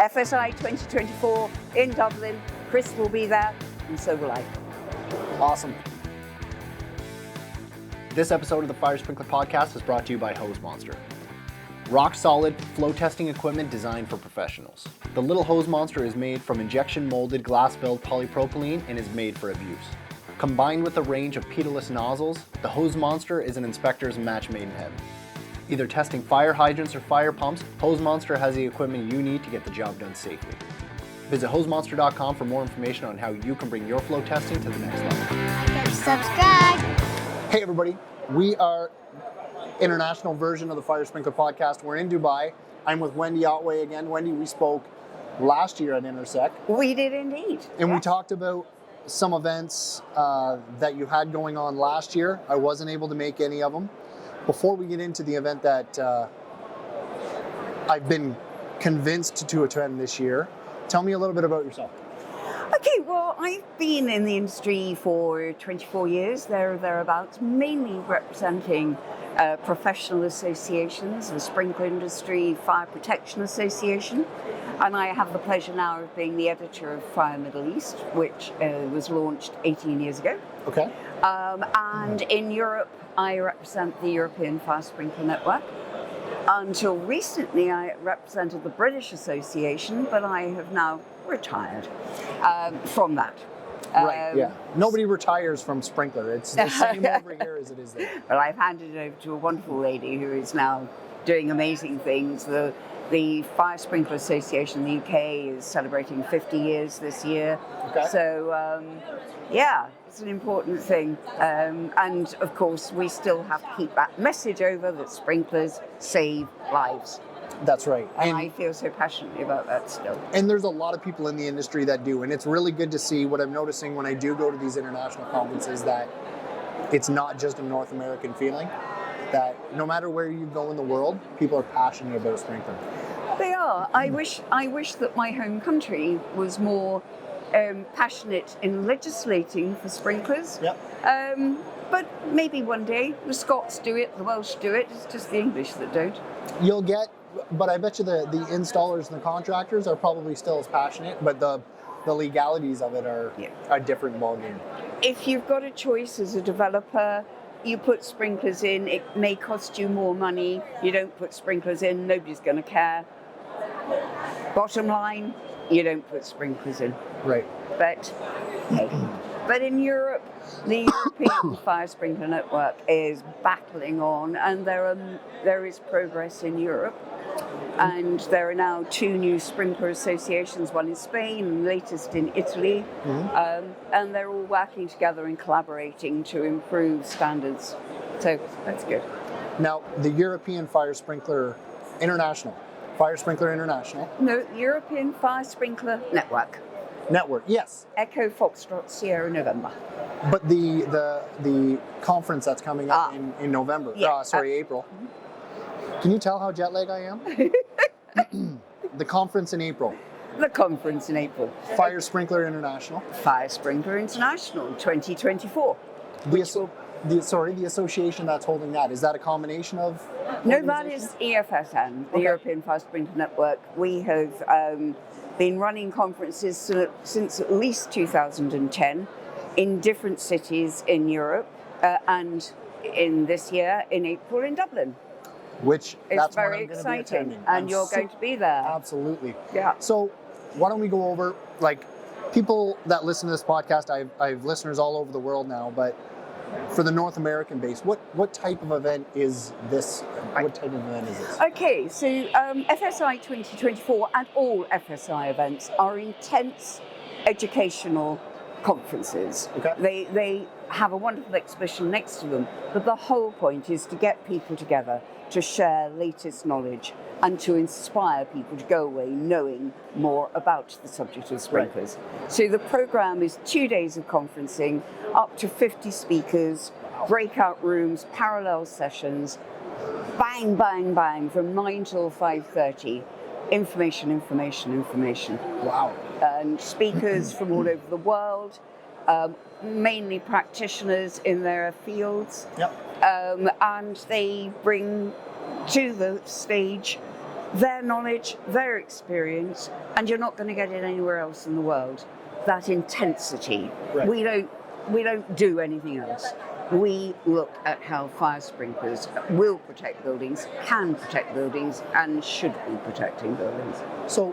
FSI 2024 in Dublin. Chris will be there, and so will I. Awesome. This episode of the Fire Sprinkler Podcast is brought to you by Hose Monster. Rock solid flow testing equipment designed for professionals. The little Hose Monster is made from injection molded glass filled polypropylene and is made for abuse. Combined with a range of pedaless nozzles, the Hose Monster is an inspector's match made in heaven. Either testing fire hydrants or fire pumps, Hose Monster has the equipment you need to get the job done safely. Visit hosemonster.com for more information on how you can bring your flow testing to the next level. Subscribe. Hey everybody, we are international version of the Fire Sprinkler Podcast. We're in Dubai. I'm with Wendy Ottway again. Wendy, we spoke last year at Intersect. We did indeed. And we talked about some events that you had going on last year. I wasn't able to make any of them. Before we get into the event that I've been convinced to attend this year, tell me a little bit about yourself. Okay, well, I've been in the industry for 24 years, there or thereabouts, mainly representing professional associations, the Sprinkler Industry Fire Protection Association, and I have the pleasure now of being the editor of Fire Middle East, which was launched 18 years ago. Okay. And in Europe, I represent the European Fire Sprinkler Network. Until recently, I represented the British Association, but I have now retired from that. Right, yeah. Nobody retires from sprinkler. It's the same over here as it is there. Well, I've handed it over to a wonderful lady who is now doing amazing things. The Fire Sprinkler Association in the UK is celebrating 50 years this year. Okay. So, yeah, it's an important thing. And of course, we still have to keep that message over that sprinklers save lives. That's right. And I feel so passionately about that still. And there's a lot of people in the industry that do. And it's really good to see what I'm noticing when I do go to these international conferences, that it's not just a North American feeling, that no matter where you go in the world, people are passionate about sprinkler. They are. I wish that my home country was more passionate in legislating for sprinklers. Yep. But maybe one day the Scots do it, the Welsh do it. It's just the English that don't. You'll get, but I bet you the installers and the contractors are probably still as passionate, but the legalities of it are a different ballgame. If you've got a choice as a developer, you put sprinklers in, it may cost you more money. You don't put sprinklers in, nobody's going to care. Bottom line, you don't put sprinklers in. Right. But hey. But in Europe, the European Fire Sprinkler Network is battling on, and there is progress in Europe. And there are now 2 new sprinkler associations, one in Spain and latest in Italy. Mm-hmm. And they're all working together and collaborating to improve standards. So that's good. Now, the European Fire Sprinkler International. No, European Fire Sprinkler Network, yes. Echo Foxtrot Sierra November. But the conference that's coming up in November, April. Mm-hmm. Can you tell how jet lag I am? The conference in April. The conference in April. Fire Sprinkler International. Fire Sprinkler International 2024. The association that's holding that, is that a combination of? No, that is EFSN, the European Fire Sprinkler Network. We have been running conferences since at least 2010 in different cities in Europe, and in this year in April in Dublin. Which it's very exciting, and you're going to be there. Absolutely. Yeah. So why don't we go over, like, people that listen to this podcast, I have listeners all over the world now, but for the North American base, what type of event is this? What type of event is this? Okay, so FSI 2024 and all FSI events are intense educational conferences. Okay. They have a wonderful exhibition next to them, but the whole point is to get people together to share latest knowledge and to inspire people to go away knowing more about the subject of sprinklers. Right. So the program is 2 days of conferencing, up to 50 speakers, breakout rooms, parallel sessions, bang, bang, bang, from 9 till 5:30. Information. Wow. And speakers from all over the world, mainly practitioners in their fields. Yep. And they bring to the stage their knowledge, their experience, and you're not going to get it anywhere else in the world. That intensity. Right. We don't do anything else. We look at how fire sprinklers will protect buildings, can protect buildings, and should be protecting buildings. So,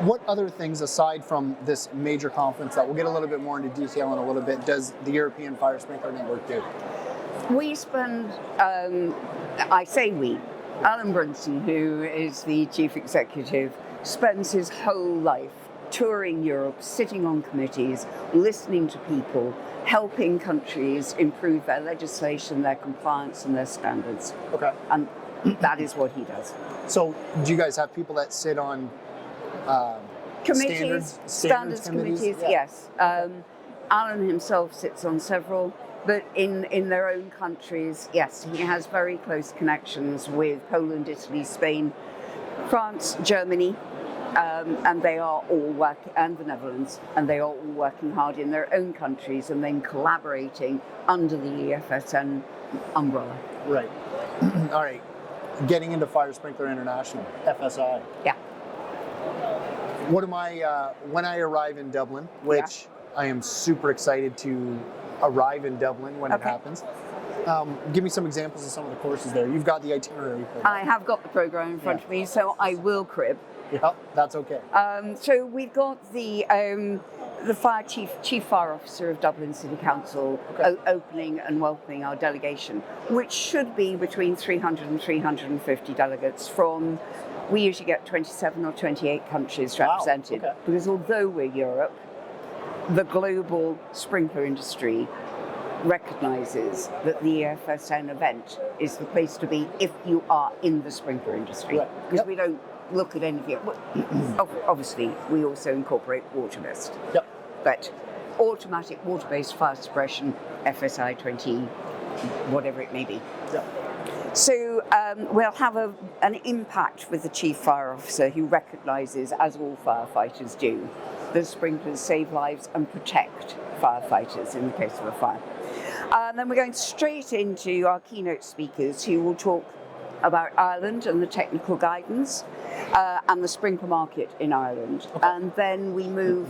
what other things, aside from this major conference that we'll get a little bit more into detail in a little bit, does the European Fire Sprinkler Network do? We spend, I say we, Alan Brunson, who is the chief executive, spends his whole life touring Europe, sitting on committees, listening to people, helping countries improve their legislation, their compliance, and their standards. Okay. And that is what he does. So, do you guys have people that sit on Committees, standards committees, Yeah. yes. Alan himself sits on several, but in their own countries, yes, he has very close connections with Poland, Italy, Spain, France, Germany, and they are all working, and the Netherlands, and they are all working hard in their own countries and then collaborating under the EFSN umbrella. Right. All right. Getting into Fire Sprinkler International, FSI. Yeah. What am I, when I arrive in Dublin, which I am super excited to arrive in Dublin when it happens. Give me some examples of some of the courses there. You've got the itinerary. I have got the program in front of me, so I will crib. Yeah, that's okay. So we've got the fire chief fire officer of Dublin City Council opening and welcoming our delegation, which should be between 300 and 350 delegates from. We usually get 27 or 28 countries represented, because although we're Europe, the global sprinkler industry recognises that the EFSN event is the place to be if you are in the sprinkler industry, because we don't look at anything. Obviously, we also incorporate water mist, but automatic water-based fire suppression, FSI 20, whatever it may be. So we'll have an impact with the chief fire officer who recognises, as all firefighters do, that sprinklers save lives and protect firefighters in the case of a fire. Then we're going straight into our keynote speakers who will talk about Ireland and the technical guidance and the sprinkler market in Ireland. And then we move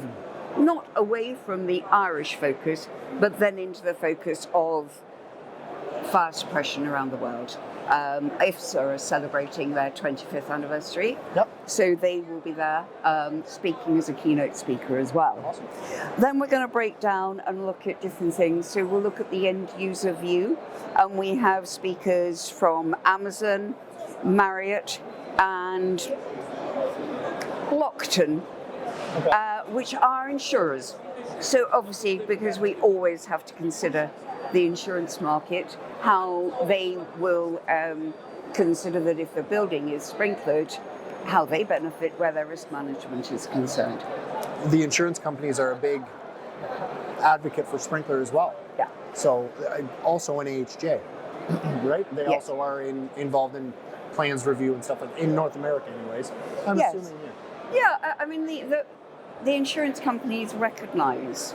not away from the Irish focus, but then into the focus of fire suppression around the world. IFSA are celebrating their 25th anniversary, so they will be there speaking as a keynote speaker as well. Awesome. Then we're going to break down and look at different things. So we'll look at the end user view, and we have speakers from Amazon, Marriott, and Lockton, which are insurers. So obviously, because we always have to consider the insurance market, how they will consider that if the building is sprinklered, how they benefit where their risk management is concerned. The insurance companies are a big advocate for sprinkler as well. Yeah. So also in AHJ, right? They also are involved in plans review and stuff like in North America anyways. I'm assuming, I mean, the insurance companies recognise,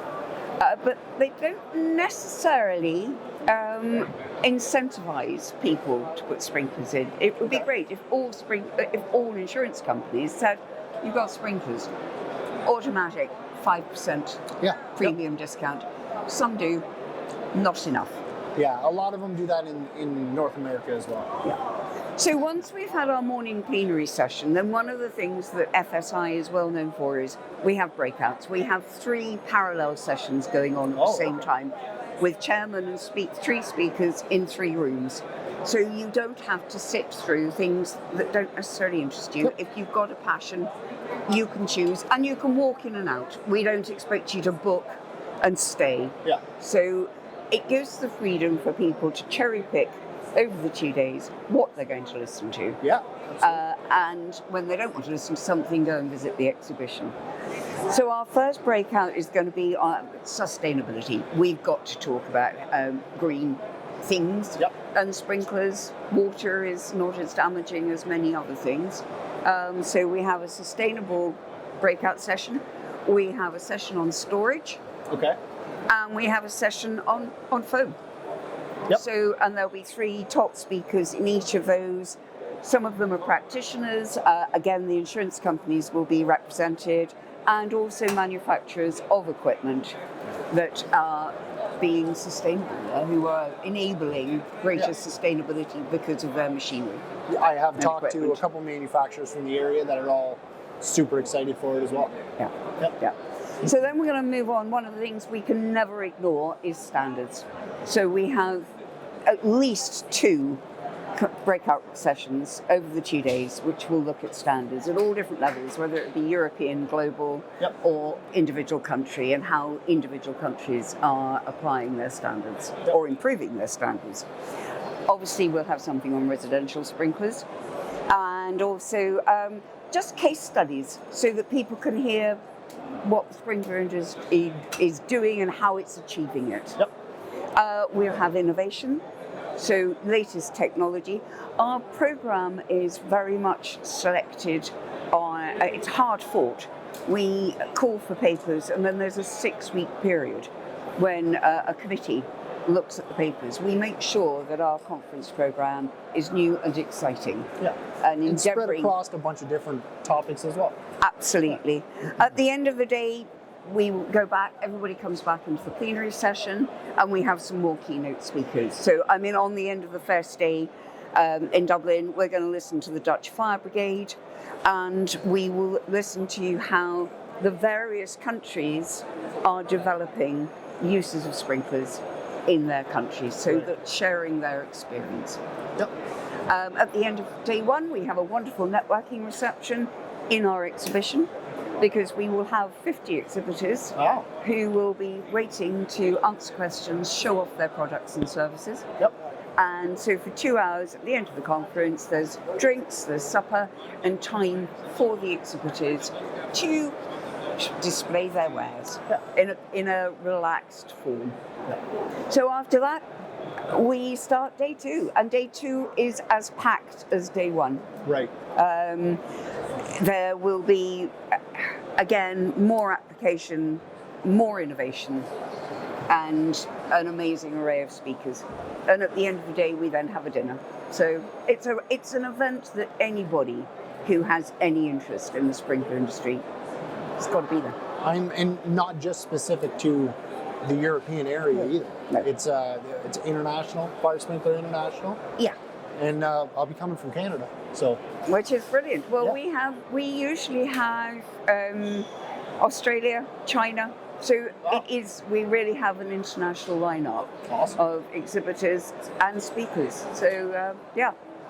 but they don't necessarily incentivize people to put sprinklers in. It would be great if all insurance companies said, you've got sprinklers, automatic 5% premium discount. Some do, not enough. Yeah, a lot of them do that in North America as well. Yeah. So once we've had our morning plenary session, then one of the things that FSI is well known for is we have breakouts. We have 3 parallel sessions going on at the same time with chairman and 3 speakers in 3 rooms. So you don't have to sit through things that don't necessarily interest you. If you've got a passion, you can choose and you can walk in and out. We don't expect you to book and stay. Yeah. So it gives the freedom for people to cherry pick over the 2 days what they're going to listen to. Yeah. And when they don't want to listen to something, go and visit the exhibition. So our first breakout is going to be on sustainability. We've got to talk about green things and sprinklers. Water is not as damaging as many other things. So we have a sustainable breakout session. We have a session on storage. And we have a session on foam. So, and there'll be 3 top speakers in each of those Some of them are practitioners. Again, the insurance companies will be represented, and also manufacturers of equipment that are being sustainable, who are enabling greater sustainability because of their machinery. I have talked to a couple manufacturers from the area that are all super excited for it as well. Yeah. So then we're going to move on. One of the things we can never ignore is standards. So we have at least 2 breakout sessions over the 2 days, which will look at standards at all different levels, whether it be European, global, or individual country, and how individual countries are applying their standards or improving their standards. Obviously, we'll have something on residential sprinklers, and also just case studies so that people can hear what the sprinkler industry is doing and how it's achieving it. We'll have innovation. So latest technology. Our program is very much selected on, it's hard fought. We call for papers, and then there's a 6-week period when a committee looks at the papers. We make sure that our conference program is new and exciting. And spread across a bunch of different topics as well. Absolutely. At the end of the day, we go back, everybody comes back into the plenary session, and we have some more keynote speakers. So, I mean, on the end of the first day in Dublin, we're going to listen to the Dutch Fire Brigade, and we will listen to how the various countries are developing uses of sprinklers in their countries, so that sharing their experience. At the end of day 1, we have a wonderful networking reception in our exhibition, because we will have 50 exhibitors who will be waiting to answer questions, show off their products and services. And so for 2 hours at the end of the conference, there's drinks, there's supper, and time for the exhibitors to display their wares in a relaxed form. So after that, we start day 2, and day 2 is as packed as day 1. There will be, again, more application, more innovation, and an amazing array of speakers. And at the end of the day, we then have a dinner. So it's an event that anybody who has any interest in the sprinkler industry has got to be there. And not just specific to the European area either. No. It's international, Fire Sprinkler International. And I'll be coming from Canada, so. Which is brilliant. Well, we usually have Australia, China. So we really have an international lineup of exhibitors and speakers. So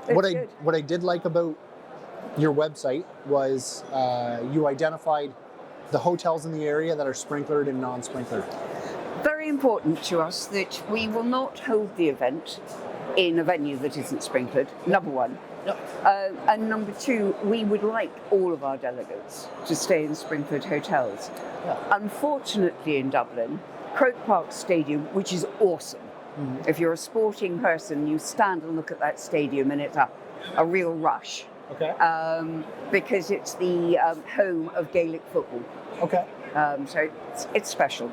what I did like about your website was you identified the hotels in the area that are sprinklered and non-sprinklered. Very important to us that we will not hold the event in a venue that isn't sprinklered, number 1. And number 2, we would like all of our delegates to stay in sprinklered hotels. Unfortunately in Dublin, Croke Park Stadium, which is awesome. If you're a sporting person, you stand and look at that stadium and it's a real rush. Because it's the home of Gaelic football. So it's special.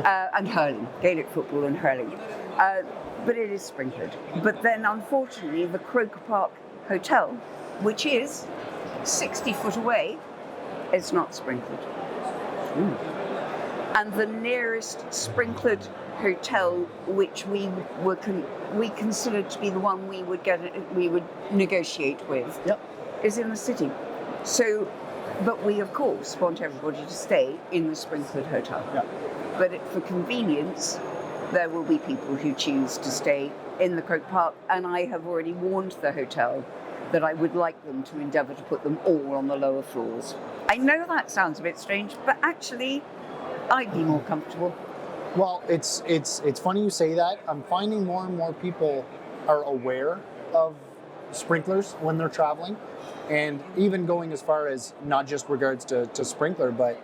And hurling, Gaelic football and hurling. But it is sprinklered. But then, unfortunately, the Croke Park Hotel, which is 60 foot away, is not sprinkled. And the nearest sprinklered hotel, which we considered to be the one we would negotiate with, is in the city. So, but we of course want everybody to stay in the sprinklered hotel. But for convenience, there will be people who choose to stay in the Croke Park, and I have already warned the hotel that I would like them to endeavour to put them all on the lower floors. I know that sounds a bit strange, but actually, I'd be more comfortable. Well, it's funny you say that. I'm finding more and more people are aware of sprinklers when they're traveling, and even going as far as not just regards to sprinkler, but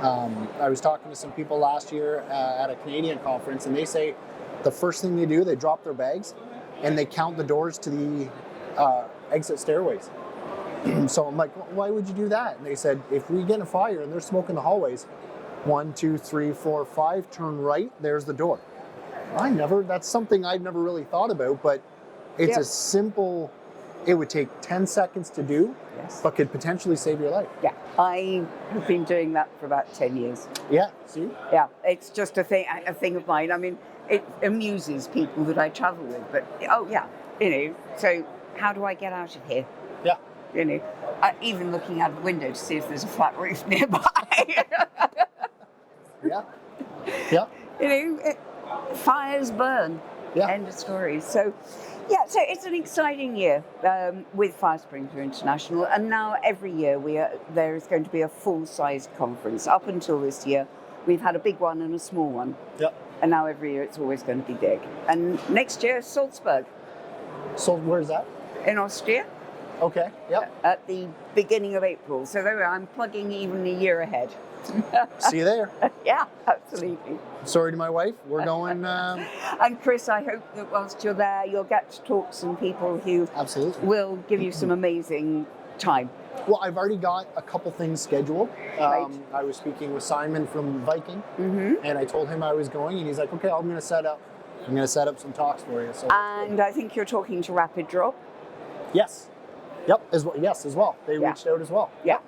I was talking to some people last year at a Canadian conference, and they say the first thing they do, they drop their bags and they count the doors to the exit stairways. So I'm like, why would you do that? And they said, if we get in a fire and there's smoke in the hallways, 1, 2, 3, 4, 5, turn right, there's the door. That's something I've never really thought about, but it's a simple it would take 10 seconds to do, Yes. but could potentially save your life. Yeah, I have been doing that for about 10 years. Yeah, see? Yeah, it's just a thing of mine. I mean, it amuses people that I travel with, but oh yeah, so how do I get out of here? Yeah. Even looking out the window to see if there's a flat roof nearby. Yeah. Yeah. Fires burn. Yeah. End of story. So, yeah, so it's an exciting year with Fire Sprinkler International, and now every year there is going to be a full-sized conference. Up until this year, we've had a big one and a small one. Yep. And now every year it's always going to be big. And next year, Salzburg So where's that? in Austria Okay. Yep. at the beginning of April. So there we are. I'm plugging even a year ahead. See you there. Yeah, absolutely. Sorry to my wife. We're going. And Chris, I hope that whilst you're there, you'll get to talk to some people who Absolutely. will give you some amazing time. Well, I've already got a couple things scheduled. Right. I was speaking with Simon from Viking, Mm-hmm. and I told him I was going, and he's like, "Okay, I'm going to set up some talks for you." So And I think you're talking to Rapid Drop. yes, yep, as well. They Yeah. reached out as well. Yeah.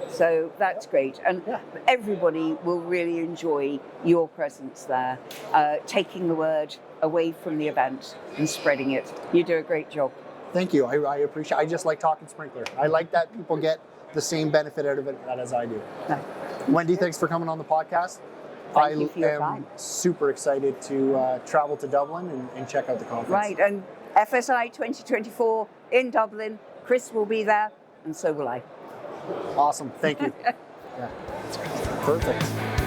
So that's great. And Yeah. everybody will really enjoy your presence there, taking the word away from the event and spreading it. You do a great job. Thank you. I appreciate. I just like talking sprinkler. I like that people get the same benefit out of it as I do. No. Wendy, thanks for coming on the podcast. Thank you for your am time. super excited to travel to Dublin and check out the conference. Right. And FSI 2024 in Dublin. Chris will be there, and so will I. Awesome. Thank you. Yeah. Perfect.